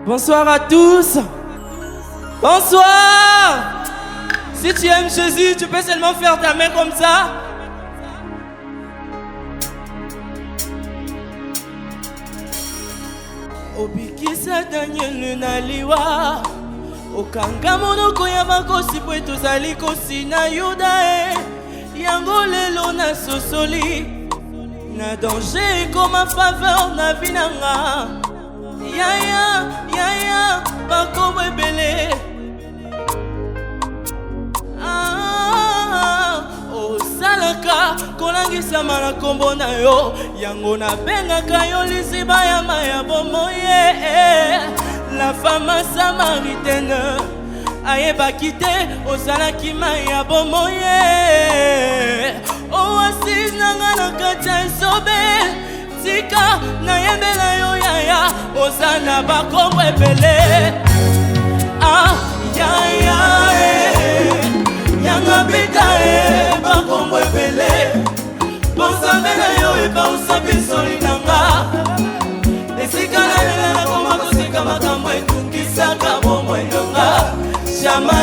Bonsoir à tous. Bonsoir. Si tu aimes Jésus, tu peux seulement faire ta main comme ça. Obikisa Daniel Naliwa. Okanga monoko ya makosi po tozali kosi na Yuda yango lelo na sosoli na danger comme ma faveur na binanga yaya bakombo ebele osalaka kolangisama na kombo na yo yango nabengaka yo liziba ya maya bomoye la femme samaritaine ayebaki te ozalaki maya bomoye oasi nanga na kati ya esobe tika nayembela yo yaya oza na bakombo ebele yanga bita bakombo ebele bonzambe na yo ebausa bisoli nanga esika nalela nakoma kosika makambo etungisaka bomoi nanga shama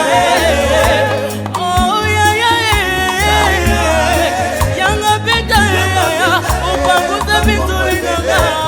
yanga bita opangusa bisoli nanga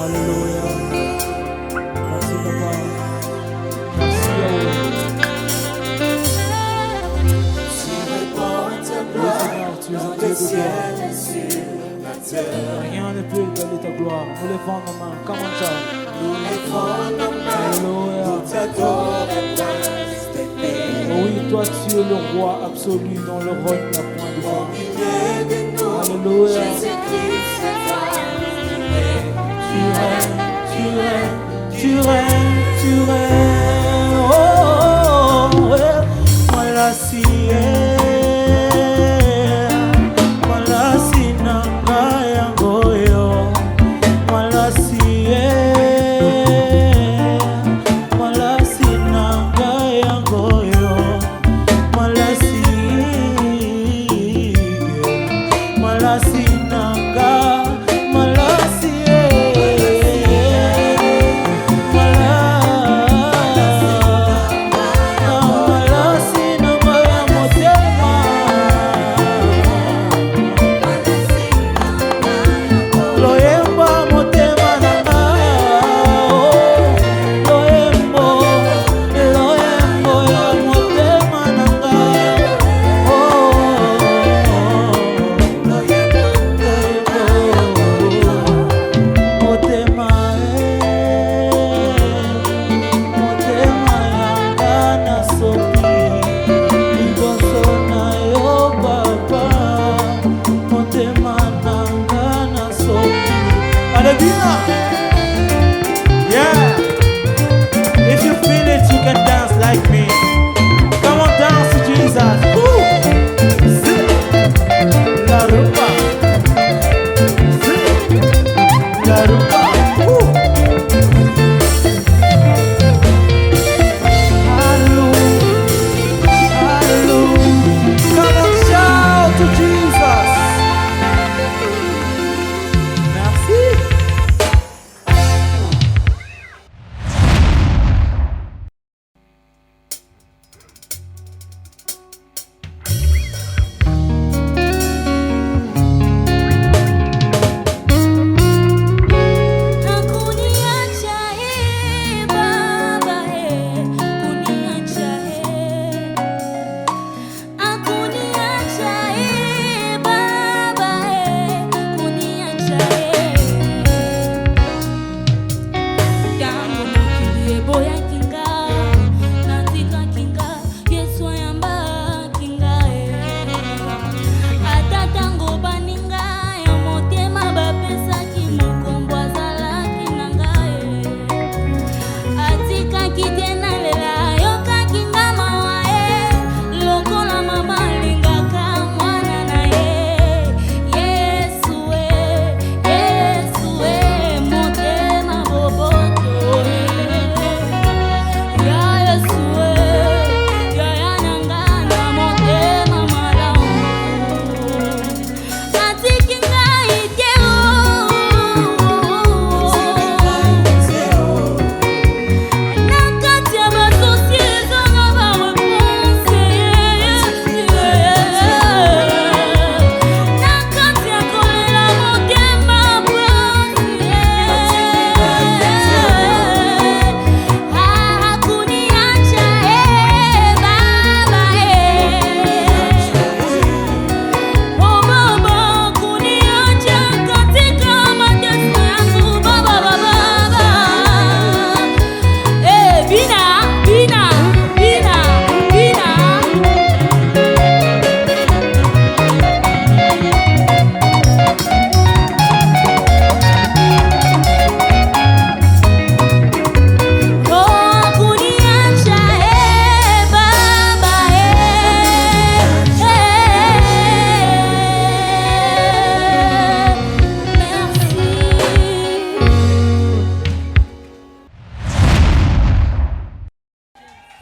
Alléluia. Merci Papa. Merci Yahweh. Tu es un Dieu de gloire. Rien ne peut égaler ta gloire. Nous levons nos mains. Come on, child. Nous levons nos mains. Alléluia. Oh oui, toi tu es le roi absolu dans le règne n'a point de fin. Alléluia. Tu règnes. Oh, voilà si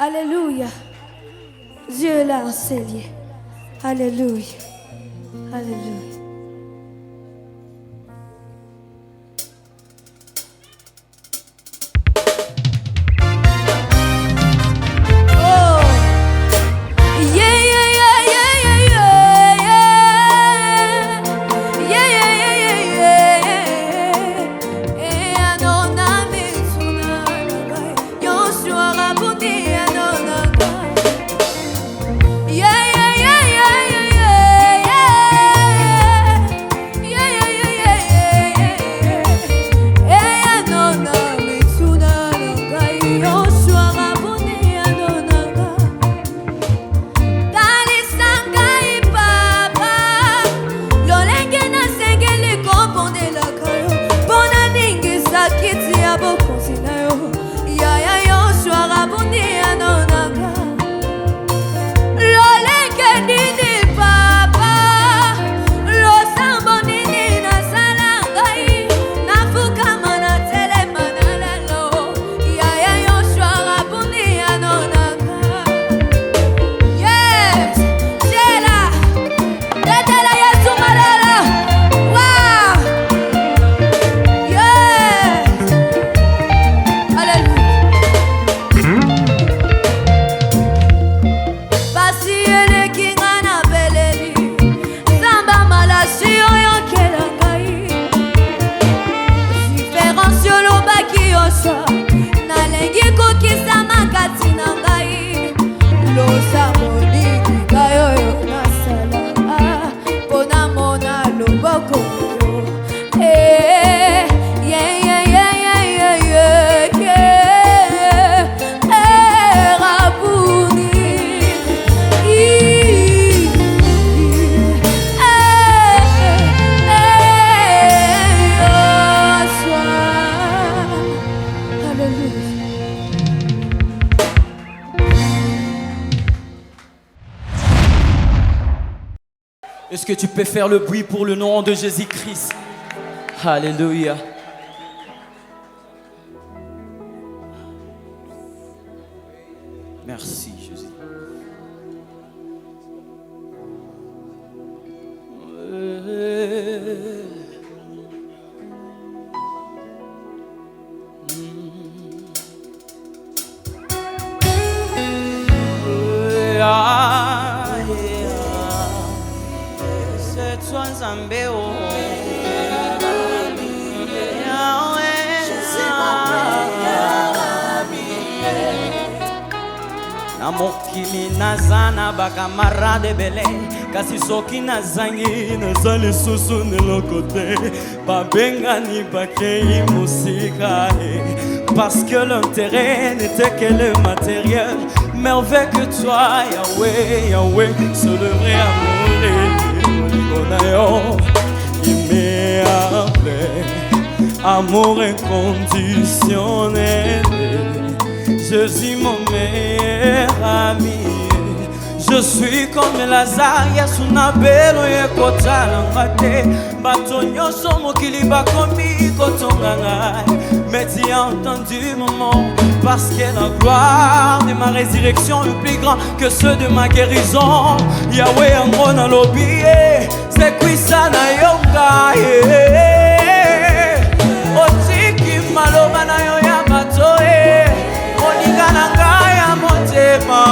Alléluia. Dieu l'a enseigné. Alléluia. Alléluia. nyonso nalengi kokisa makati na ngai losa monini ngai oyo nasala mpona mona loboko yo Est-ce que tu peux faire le bruit pour le nom de Jésus-Christ? Alléluia. Merci Jésus. Namokimi nazana bakamarade bele kasi soki nazangi nazali susu nelokote babengani bakei musika parce que l'intérêt n'était que le matériel mais avec toi Yahweh Yahweh se devrait amour il m'est appelé amour inconditionnel. Je suis mon meilleur ami. Je suis comme Lazare, Yasuna Belo Yekota Lamate. Batonyo Somo Kiliba Komi Kotonganga. Mais tu as entendu mon nom, parce que la gloire de ma résurrection est plus grande que ceux de ma guérison. Yahweh Amona Lobi, c'est qui ça na yonga. Otiki Maloba na yoyamatoe. Oninganangaya motema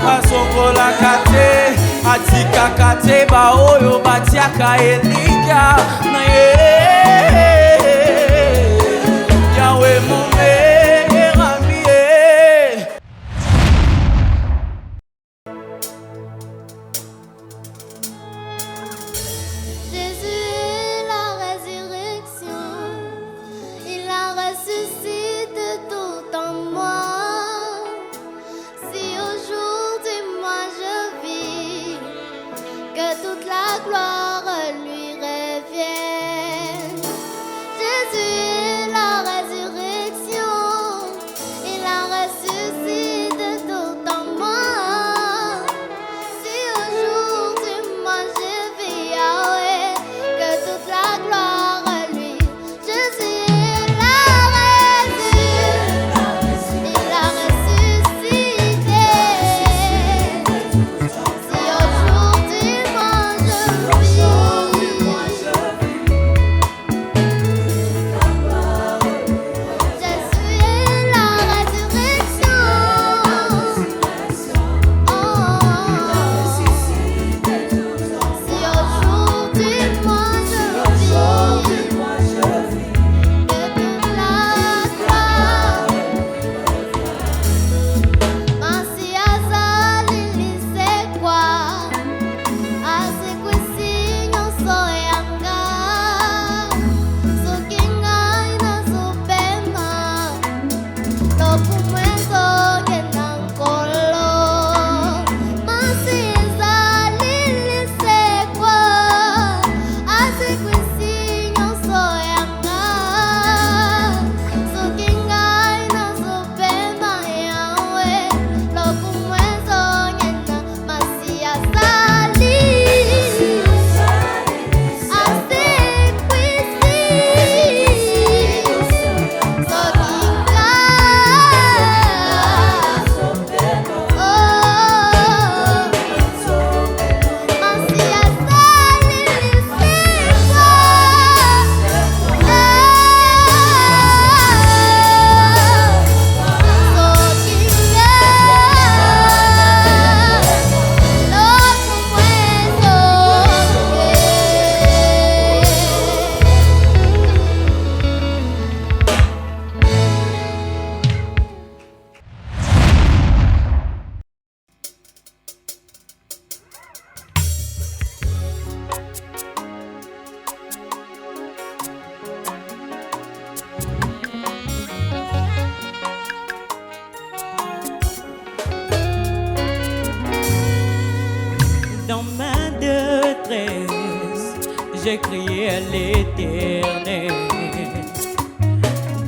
Asokola kate Atika kate ba oyo batiaka elika na Yahweh mon meilleur ami. Jésus est la résurrection, il la ressuscite tout en moi. Si aujourd'hui moi je vis, que toute la gloire lui revienne. j'ai crié à l'Éternel.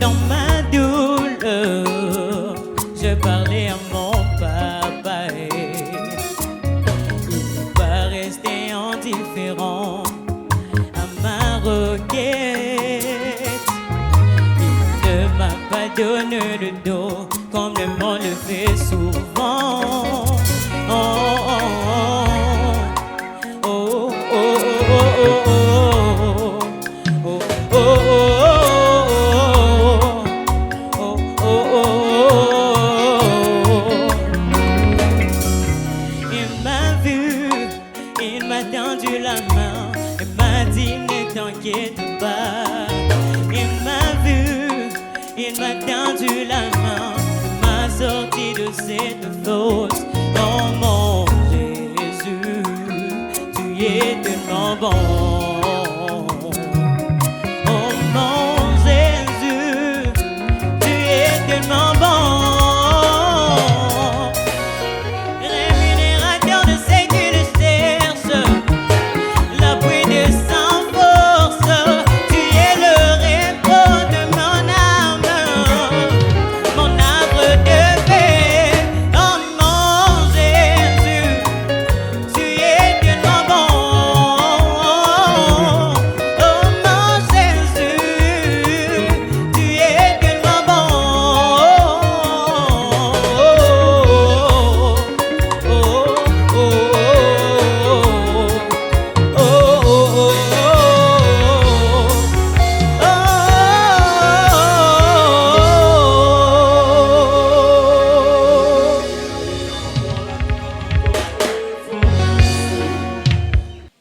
Dans ma douleur, je parlais à mon papa. Il n'est pas resté indifférent à ma requête. Il ne m'a pas donné le dos comme le monde le fait souvent. Oh, oh, oh, oh, oh, oh, oh, oh, il m'a vu, il m'a tendu la main, il m'a dit ne t'inquiète pas. Il m'a vu, il m'a tendu la main, il m'a sorti de cette fosse. Oh mon Jésus, tu es tellement bon. Oh mon Jésus, tu es tellement bon. Rémunérateur de ceux qui le cherchent, l'appui de sans force, tu es le repos de mon âme, mon arbre de paix. Oh mon Jésus, tu es tellement bon. Oh mon Jésus, tu es tellement bon.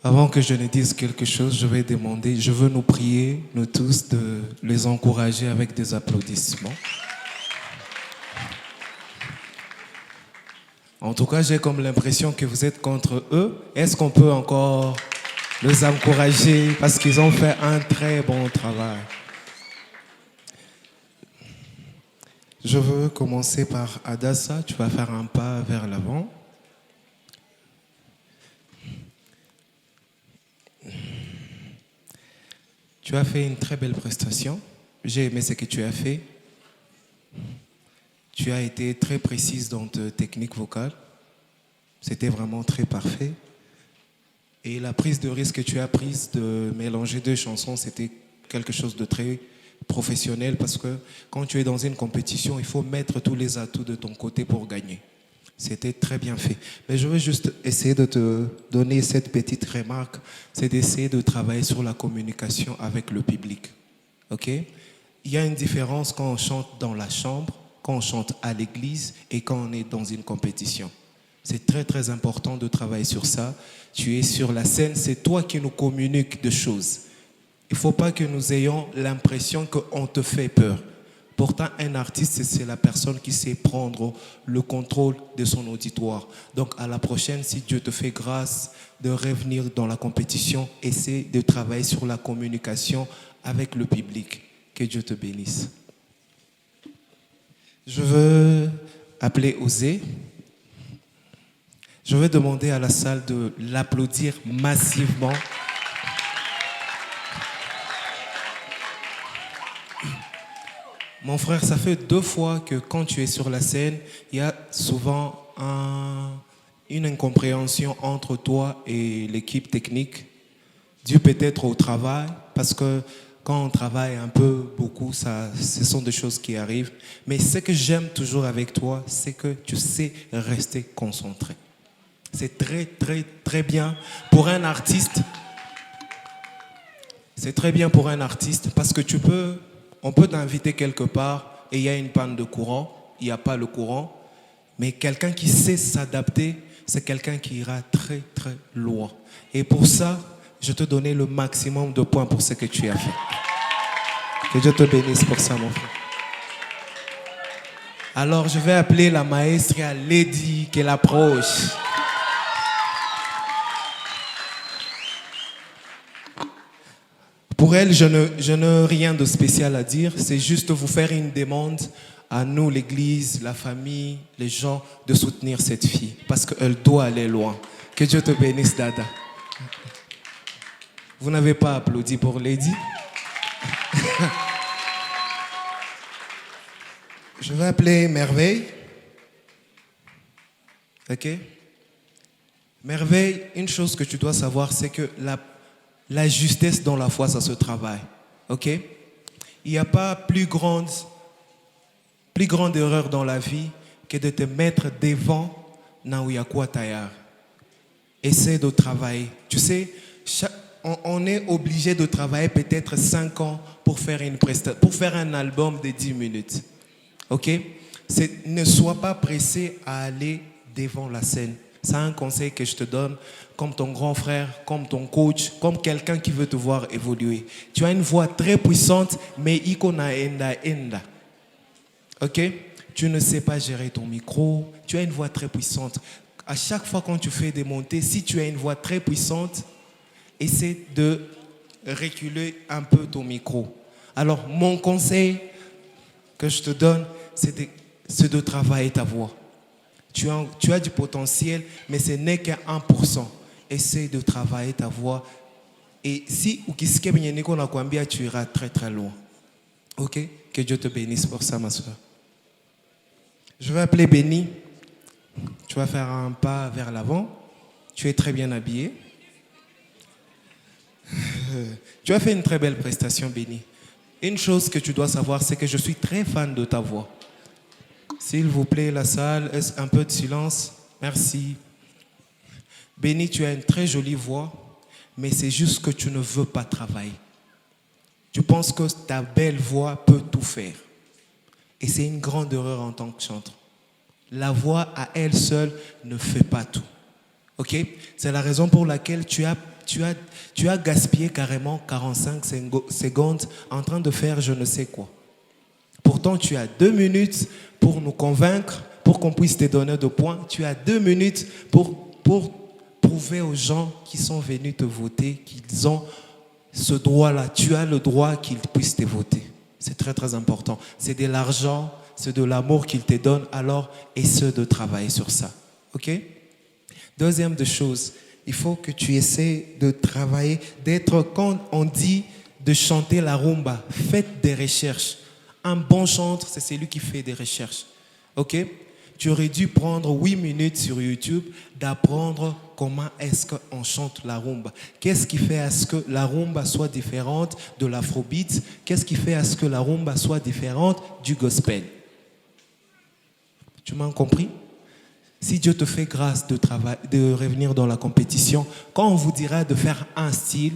Avant que je ne dise quelque chose, je veux nous prier, nous tous, de les encourager avec des applaudissements. En tout cas, j'ai comme l'impression que vous êtes contre eux. Est-ce qu'on peut encore les encourager parce qu'ils ont fait un très bon travail? Je veux commencer par Adassa. Tu vas faire un pas vers l'avant. Tu as fait une très belle prestation. J'ai aimé ce que tu as fait. Tu as été très précise dans ta technique vocale. C'était vraiment très parfait. Et la prise de risque que tu as prise de mélanger deux chansons, c'était quelque chose de très professionnel parce que quand tu es dans une compétition, il faut mettre tous les atouts de ton côté pour gagner. C'était très bien fait. Mais je veux juste essayer de te donner cette petite remarque, c'est d'essayer de travailler sur la communication avec le public. Ok? Il y a une différence quand on chante dans la chambre, quand on chante à l'église et quand on est dans une compétition. C'est très très important de travailler sur ça. Tu es sur la scène, c'est toi qui nous communiques des choses. Il ne faut pas que nous ayons l'impression qu'on te fait peur. Pourtant, un artiste, c'est la personne qui sait prendre le contrôle de son auditoire. Donc, à la prochaine, si Dieu te fait grâce de revenir dans la compétition, essaie de travailler sur la communication avec le public. Que Dieu te bénisse. Je veux appeler Osée. Je vais demander à la salle de l'applaudir massivement. Mon frère, ça fait 2 fois que quand tu es sur la scène, il y a souvent une incompréhension entre toi et l'équipe technique, dû peut-être au travail, parce que quand on travaille un peu, beaucoup, ce sont des choses qui arrivent. Mais ce que j'aime toujours avec toi, c'est que tu sais rester concentré. C'est très, très, très bien pour un artiste. C'est très bien pour un artiste parce que on peut t'inviter quelque part et il y a une panne de courant, il n'y a pas le courant. Mais quelqu'un qui sait s'adapter, c'est quelqu'un qui ira très, très loin. Et pour ça, je te donnais le maximum de points pour ce que tu as fait. Que Dieu te bénisse pour ça, mon frère. Alors, je vais appeler la maestra Lady qu'elle approche. Pour elle, je n'ai rien de spécial à dire. C'est juste vous faire une demande à nous, l'église, la famille, les gens, de soutenir cette fille. Parce qu'elle doit aller loin. Que Dieu te bénisse, Dada. Vous n'avez pas applaudi pour Lady. Je vais appeler Merveille. Ok? Merveille, une chose que tu dois savoir, c'est que la justesse dans la foi, ça se travaille. Ok? Il n'y a pas plus grande erreur dans la vie que de te mettre devant Naouyakoua Tayar. Essaie de travailler. Tu sais, on est obligé de travailler peut-être 5 ans pour faire un album de 10 minutes. Ok? Ne sois pas pressé à aller devant la scène. C'est un conseil que je te donne comme ton grand frère, comme ton coach, comme quelqu'un qui veut te voir évoluer. Tu as une voix très puissante, mais ikona enda. Ok? Tu ne sais pas gérer ton micro. Tu as une voix très puissante. À chaque fois quand tu fais des montées, si tu as une voix très puissante, essaie de reculer un peu ton micro. Alors, mon conseil que je te donne, c'est de travailler ta voix. Tu as du potentiel, mais ce n'est qu'à 1%. Essaie de travailler ta voix. Et si tu iras très très loin. Ok? Que Dieu te bénisse pour ça, ma soeur. Je vais appeler Béni. Tu vas faire un pas vers l'avant. Tu es très bien habillé. Tu as fait une très belle prestation, Béni. Une chose que tu dois savoir, c'est que je suis très fan de ta voix. S'il vous plaît, la salle, est-ce un peu de silence? Merci. Béni, tu as une très jolie voix, mais c'est juste que tu ne veux pas travailler. Tu penses que ta belle voix peut tout faire. Et c'est une grande erreur en tant que chanteur. La voix à elle seule ne fait pas tout. Ok? C'est la raison pour laquelle tu as gaspillé carrément 45 secondes en train de faire je ne sais quoi. Pourtant, tu as 2 minutes pour nous convaincre, pour qu'on puisse te donner de points. Tu as 2 minutes pour prouver aux gens qui sont venus te voter qu'ils ont ce droit-là. Tu as le droit qu'ils puissent te voter. C'est très, très important. C'est de l'argent, c'est de l'amour qu'ils te donnent. Alors, essaie de travailler sur ça. OK? Deuxième des choses, il faut que tu essaies de travailler, quand on dit de chanter la rumba, faites des recherches. Un bon chanteur, c'est celui qui fait des recherches. Ok? Tu aurais dû prendre 8 minutes sur YouTube d'apprendre comment est-ce qu'on chante la rumba. Qu'est-ce qui fait à ce que la rumba soit différente de l'afrobeat? Qu'est-ce qui fait à ce que la rumba soit différente du gospel? Tu m'as compris? Si Dieu te fait grâce de revenir dans la compétition, quand on vous dira de faire un style,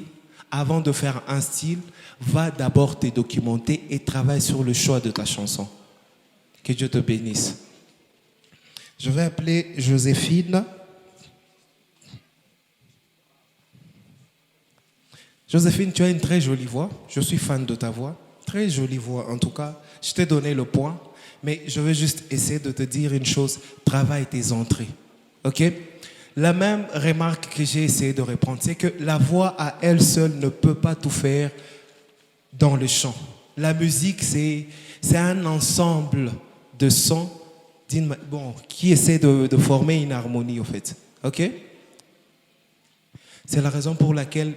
avant de faire un style, va d'abord te documenter et travaille sur le choix de ta chanson. Que Dieu te bénisse. Je vais appeler Joséphine. Joséphine, tu as une très jolie voix. Je suis fan de ta voix. Très jolie voix, en tout cas. Je t'ai donné le point. Mais je vais juste essayer de te dire une chose. Travaille tes entrées. OK? La même remarque que j'ai essayé de reprendre, c'est que la voix à elle seule ne peut pas tout faire dans le chant. La musique, c'est un ensemble de sons qui essaie de former une harmonie, en fait. OK? C'est la raison pour laquelle,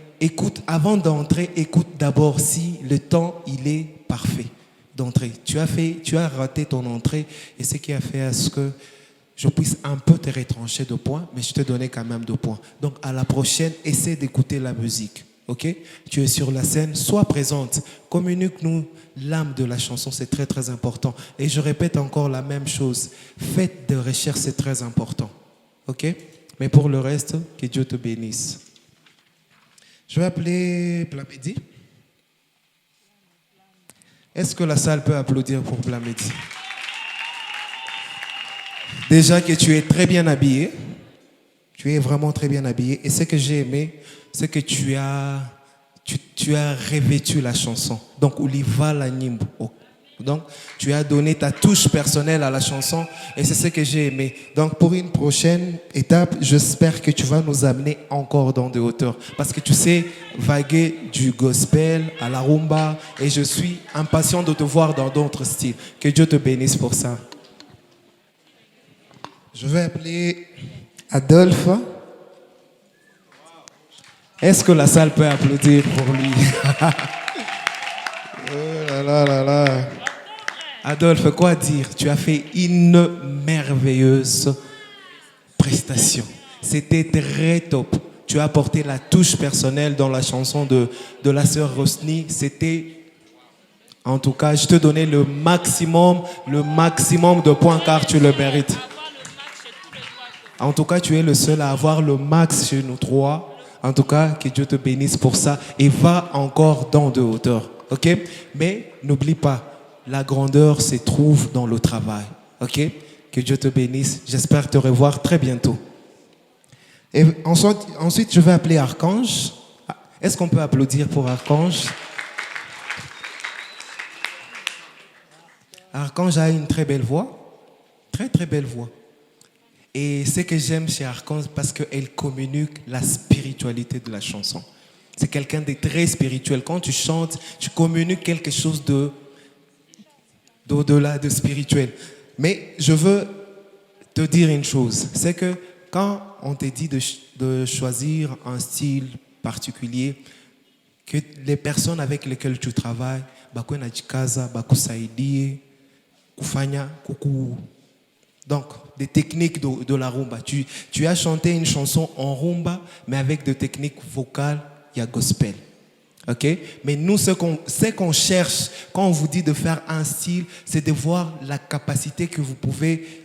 avant d'entrer, écoute d'abord si le temps, il est parfait d'entrer. Tu as raté ton entrée et ce qui a fait à ce que je puisse un peu te retrancher de points, mais je te donnais quand même 2 points. Donc, à la prochaine, essaie d'écouter la musique. Ok? Tu es sur la scène, sois présente. Communique-nous l'âme de la chanson, c'est très, très important. Et je répète encore la même chose. Faites des recherches, c'est très important. Ok? Mais pour le reste, que Dieu te bénisse. Je vais appeler Plamedi. Est-ce que la salle peut applaudir pour Plamedi? Déjà que tu es très bien habillé, tu es vraiment très bien habillé. Et ce que j'ai aimé, c'est que tu as revêtu la chanson. Donc, Uliva la Nimbo. Donc, tu as donné ta touche personnelle à la chanson et c'est ce que j'ai aimé. Donc, pour une prochaine étape, j'espère que tu vas nous amener encore dans de hauteurs. Parce que tu sais, vaguer du gospel à la rumba et je suis impatient de te voir dans d'autres styles. Que Dieu te bénisse pour ça. Je vais appeler Adolphe. Est-ce que la salle peut applaudir pour lui? Oh là là là là. Adolphe, quoi dire? Tu as fait une merveilleuse prestation. C'était très top. Tu as apporté la touche personnelle dans la chanson de la sœur Rosny. C'était, en tout cas, je te donnais le maximum de points car tu le mérites. En tout cas, tu es le seul à avoir le max chez nous trois. En tout cas, que Dieu te bénisse pour ça et va encore dans de hauteur. Ok? Mais n'oublie pas, la grandeur se trouve dans le travail. Ok? Que Dieu te bénisse. J'espère te revoir très bientôt. Et ensuite, je vais appeler Archange. Est-ce qu'on peut applaudir pour Archange? Archange a une très belle voix. Très, très belle voix. Et ce que j'aime chez Archange, parce qu'elle communique la spiritualité de la chanson. C'est quelqu'un de très spirituel. Quand tu chantes, tu communiques quelque chose d'au-delà de spirituel. Mais je veux te dire une chose, c'est que quand on te dit de choisir un style particulier, que les personnes avec lesquelles tu travailles, donc des techniques de la rumba. Tu as chanté une chanson en rumba, mais avec des techniques vocales, il y a gospel. Ok? Mais nous, ce qu'on cherche quand on vous dit de faire un style, c'est de voir la capacité que vous pouvez.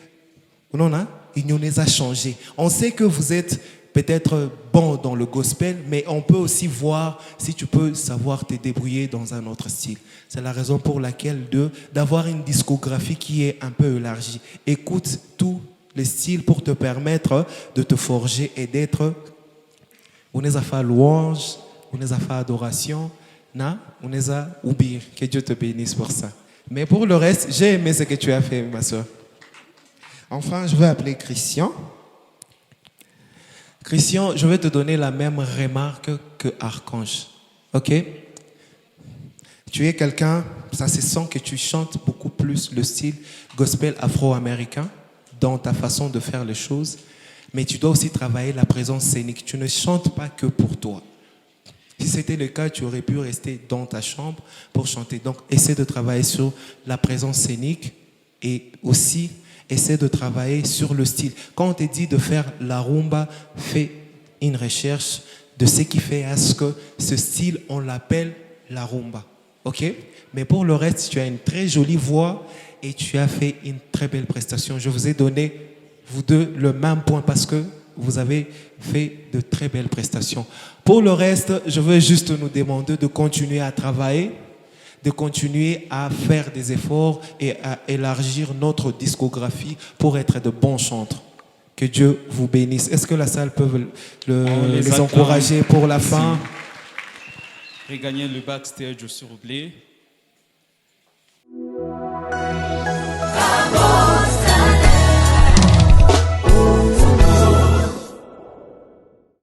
Non, non, il nous a changé. On sait que vous êtes peut-être bon dans le gospel, mais on peut aussi voir si tu peux savoir te débrouiller dans un autre style. C'est la raison pour laquelle d'avoir une discographie qui est un peu élargie. Écoute tous les styles pour te permettre de te forger et d'être. On les a fait louange, on les a fait adoration, on les a oubliés. Que Dieu te bénisse pour ça. Mais pour le reste, j'ai aimé ce que tu as fait, ma soeur. Enfin, je vais appeler Christian. Christian, je vais te donner la même remarque que Archange. Ok? Tu es quelqu'un, ça se sent que tu chantes beaucoup plus le style gospel afro-américain dans ta façon de faire les choses. Mais tu dois aussi travailler la présence scénique. Tu ne chantes pas que pour toi. Si c'était le cas, tu aurais pu rester dans ta chambre pour chanter. Donc, essaie de travailler sur la présence scénique et aussi essaie de travailler sur le style. Quand on te dit de faire la rumba, fais une recherche de ce qui fait à ce que ce style, on l'appelle la rumba. Ok? Mais pour le reste, tu as une très jolie voix et tu as fait une très belle prestation. Je vous ai donné, vous deux, le même point parce que vous avez fait de très belles prestations. Pour le reste, je veux juste nous demander de continuer à travailler, de continuer à faire des efforts et à élargir notre discographie pour être de bons chanteurs. Que Dieu vous bénisse. Est-ce que la salle peut les encourager pour la fin? Regagner le backstage, s'il vous plaît.